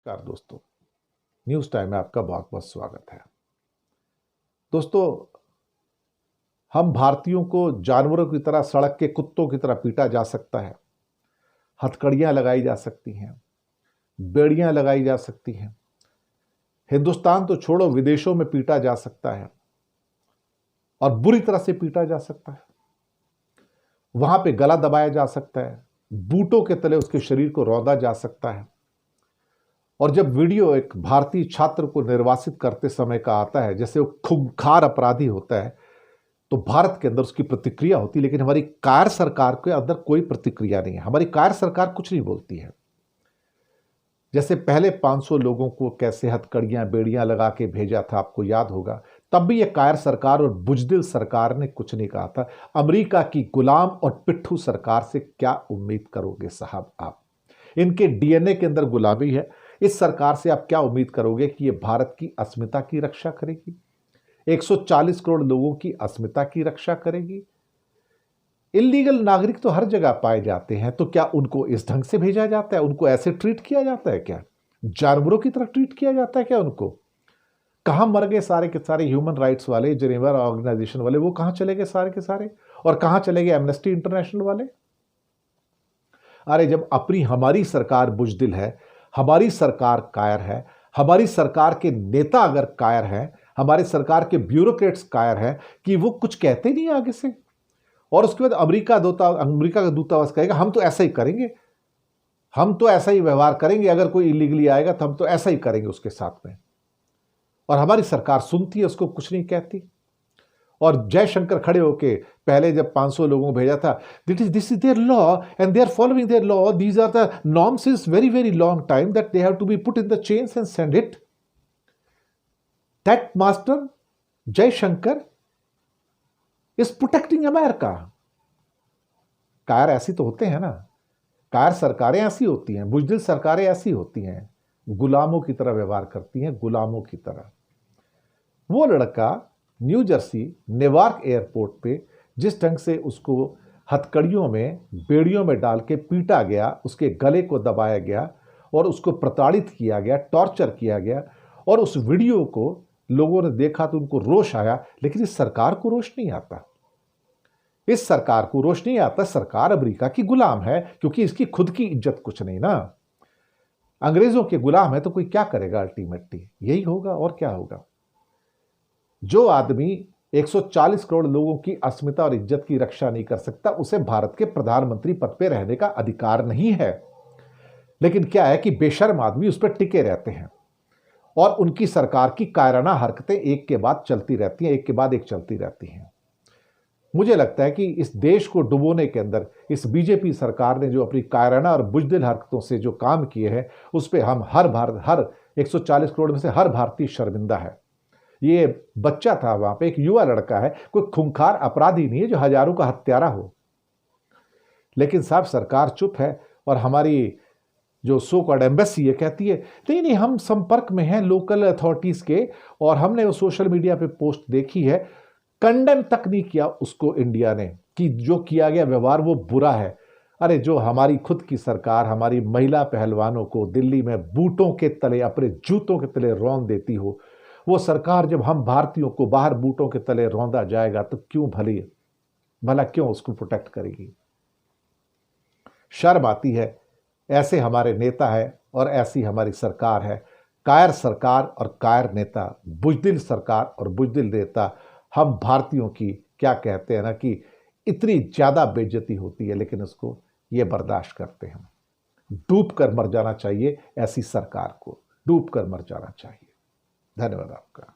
नमस्कार दोस्तों, news time में आपका बहुत बहुत स्वागत है। दोस्तों, हम भारतीयों को जानवरों की तरह, सड़क के कुत्तों की तरह पीटा जा सकता है। हथकड़ियां लगाई जा सकती हैं, बेड़ियां लगाई जा सकती हैं। हिंदुस्तान तो छोड़ो, विदेशों में पीटा जा सकता है और बुरी तरह से पीटा जा सकता है। वहां पे गला दबाया जा सकता है, बूटों के तले उसके शरीर को रौंदा जा सकता है। और जब वीडियो एक भारतीय छात्र को निर्वासित करते समय का आता है, जैसे वो खूंखार अपराधी होता है, तो भारत के अंदर उसकी प्रतिक्रिया होती है। लेकिन हमारी कायर सरकार के अंदर कोई प्रतिक्रिया नहीं है। हमारी कायर सरकार कुछ नहीं बोलती है। जैसे पहले 500 लोगों को कैसे हथकड़ियां बेड़ियां लगा के भेजा था, आपको याद होगा। तब भी यह कायर सरकार और बुजदिल सरकार ने कुछ नहीं कहा था। अमेरिका की गुलाम और पिट्ठू सरकार से क्या उम्मीद करोगे साहब आप? इनके डीएनए के अंदर गुलामी है। इस सरकार से आप क्या उम्मीद करोगे कि यह भारत की अस्मिता की रक्षा करेगी? 140 करोड़ लोगों की अस्मिता की रक्षा करेगी? इल्लीगल नागरिक तो हर जगह पाए जाते हैं, तो क्या उनको इस ढंग से भेजा जाता है? उनको ऐसे ट्रीट किया जाता है क्या? जानवरों की तरह ट्रीट किया जाता है क्या उनको? कहां मर गए सारे के सारे ह्यूमन राइट्स वाले, जेनेवा ऑर्गेनाइजेशन वाले? वो कहां चले गए सारे के सारे? और कहां चले गए एमनेस्टी इंटरनेशनल वाले? अरे जब अपनी हमारी सरकार बुजदिल है, हमारी सरकार कायर है, हमारी सरकार के नेता अगर कायर हैं, हमारे सरकार के ब्यूरोक्रेट्स कायर हैं कि वो कुछ कहते नहीं आगे से, और उसके बाद अमेरिका का दूतावास कहेगा हम तो ऐसा ही करेंगे, हम तो ऐसा ही व्यवहार करेंगे, अगर कोई इलीगली आएगा तो हम तो ऐसा ही करेंगे उसके साथ में। और हमारी सरकार सुनती है, उसको कुछ नहीं कहती। और जयशंकर खड़े होके पहले जब 500 लोगों को भेजा था, this is their law and they are following their law, these are the norms since very very long time that they have to be put in the chains and send it. That master Jaishankar is protecting America. कायर ऐसी तो होते हैं ना, कायर सरकारें ऐसी होती हैं, बुजदिल सरकारें ऐसी होती हैं, गुलामों की तरह व्यवहार करती हैं, गुलामों की तरह। वो लड़का न्यू जर्सी नेवार्क एयरपोर्ट पे जिस ढंग से उसको हथकड़ियों में, बेड़ियों में डाल के पीटा गया, उसके गले को दबाया गया और उसको प्रताड़ित किया गया, टॉर्चर किया गया, और उस वीडियो को लोगों ने देखा तो उनको रोष आया। लेकिन इस सरकार को रोष नहीं आता। इस सरकार को रोष नहीं आता। सरकार अमेरिका की गुलाम है, क्योंकि इसकी खुद की इज्जत कुछ नहीं ना। अंग्रेजों के गुलाम है तो कोई क्या करेगा? अल्टीमेटली यही होगा, और क्या होगा। जो आदमी 140 करोड़ लोगों की अस्मिता और इज्जत की रक्षा नहीं कर सकता, उसे भारत के प्रधानमंत्री पद पर रहने का अधिकार नहीं है। लेकिन क्या है कि बेशर्म आदमी उस पर टिके रहते हैं, और उनकी सरकार की कायराना हरकतें एक के बाद चलती रहती हैं, एक के बाद एक चलती रहती हैं। मुझे लगता है कि इस देश को डुबोने के अंदर इस बीजेपी सरकार ने जो अपनी कायराना और बुजदिल हरकतों से जो काम किए हैं, उस पर हम हर 140 करोड़ में से हर भारतीय शर्मिंदा है। ये बच्चा था वहां पे, एक युवा लड़का है, कोई खूंखार अपराधी नहीं है जो हजारों का हत्यारा हो। लेकिन साहब सरकार चुप है, और हमारी जो सो कॉल्ड एम्बेसी है कहती है नहीं नहीं, हम संपर्क में हैं लोकल अथॉरिटीज के, और हमने वो सोशल मीडिया पे पोस्ट देखी है। कंडेम तक नहीं किया उसको इंडिया ने कि जो किया गया व्यवहार वो बुरा है। अरे जो हमारी खुद की सरकार हमारी महिला पहलवानों को दिल्ली में बूटों के तले, अपने जूतों के तले रौंद देती हो, वो सरकार जब हम भारतीयों को बाहर बूटों के तले रौंदा जाएगा तो क्यों भला क्यों उसको प्रोटेक्ट करेगी? शर्म आती है। ऐसे हमारे नेता है और ऐसी हमारी सरकार है। कायर सरकार और कायर नेता, बुजदिल सरकार और बुजदिल नेता। हम भारतीयों की क्या कहते हैं ना कि इतनी ज्यादा बेइज्जती होती है, लेकिन उसको ये बर्दाश्त करते हैं। डूब कर मर जाना चाहिए ऐसी सरकार को, डूब कर मर जाना चाहिए। धन्यवाद आपका।